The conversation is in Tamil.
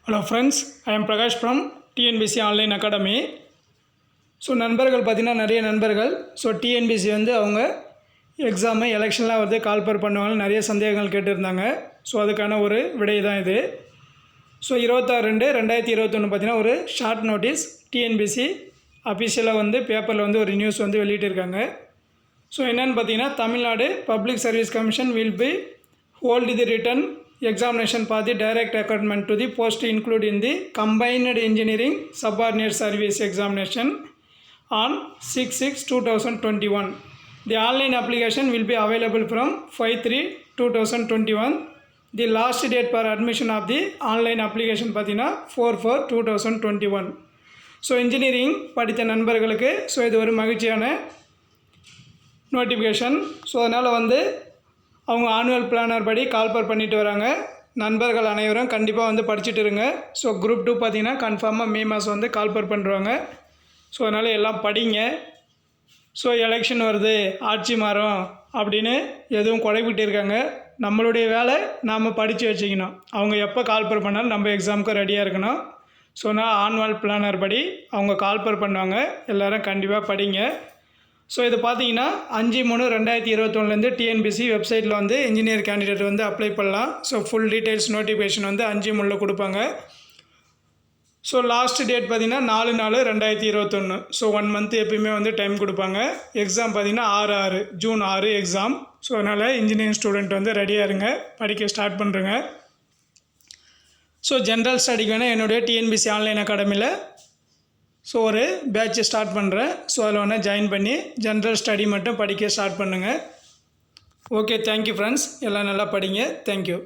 Hello friends, I am Prakash from TNPSC online academy. So நண்பர்கள் பார்த்திங்கன்னா நிறைய நண்பர்கள் டிஎன்பிசி அவங்க எக்ஸாமு எலெக்ஷன்லாம் கால்பர் பண்ணுவாங்கன்னு நிறைய சந்தேகங்கள் கேட்டுருந்தாங்க. அதுக்கான ஒரு விடை தான் இது. 26/2/2021 பார்த்திங்கன்னா ஒரு ஷார்ட் நோட்டீஸ் டிஎன்பிசி அஃபிஷியலாக பேப்பரில் ஒரு நியூஸ் வெளியிட்டிருக்காங்க. என்னென்னு பார்த்தீங்கன்னா, Tamil Nadu public service commission will be hold the return examination for the direct recruitment to the post included in the combined engineering subordinate service examination on 6/6/2021. The online application will be available from 5/3/2021. The last date for admission of the online application பார்த்தீங்கன்னா 4/4/2021. இன்ஜினியரிங் படித்த நண்பர்களுக்கு இது ஒரு மகிழ்ச்சியான நோட்டிஃபிகேஷன். அதனால் அவங்க ஆனுவல் பிளானர் படி கால்பர் பண்ணிட்டு வராங்க. நண்பர்கள் அனைவரும் கண்டிப்பாக படிச்சுட்டு இருங்க. குரூப் 2 பார்த்திங்கன்னா கன்ஃபார்மாக மே மாதம் கால்பர் பண்ணுறாங்க. அதனால் எல்லாம் படிங்க. எலெக்ஷன் வருது, ஆட்சி மாறும் அப்படின்னு எதுவும் குழப்பிட்டு இருக்காங்க. நம்மளுடைய வேலை நாம் படித்து வச்சுக்கணும். அவங்க எப்போ கால்பர் பண்ணாலும் நம்ம எக்ஸாமுக்கு ரெடியாக இருக்கணும். நான் ஆனுவல் பிளானர் படி அவங்க கால்பர் பண்ணுவாங்க. எல்லோரும் கண்டிப்பாக படிங்க. இது பார்த்தீங்கன்னா 5/3/2021 டிஎன்பிசி வெப்சைட்டில் இன்ஜினியர் கேண்டிடேட் அப்ளை பண்ணலாம். ஃபுல் டீட்டெயில்ஸ் நோட்டிஃபிகேஷன் 5/3 கொடுப்பாங்க. லாஸ்ட் டேட் பார்த்திங்கன்னா 4/4/2021. 1 மந்த் எப்பயுமே டைம் கொடுப்பாங்க. எக்ஸாம் பார்த்திங்கன்னா 6/6 ஜூன் 6 எக்ஸாம். அதனால் இன்ஜினியரிங் ஸ்டூடெண்ட் ரெடியாக இருங்க, படிக்க ஸ்டார்ட் பண்ணுறேங்க. ஜென்ரல் ஸ்டடிக்கு வேணால் என்னுடைய டிஎன்பிசி ஆன்லைன் அகாடமியில் ஒரு பேட்சை ஸ்டார்ட் பண்ணுறேன். அதில் வேணால் ஜாயின் பண்ணி ஜென்ரல் ஸ்டடி மட்டும் படிக்க ஸ்டார்ட் பண்ணுங்கள். Okay, thank you friends. எல்லாம் நல்லா படிங்க. தேங்க்யூ.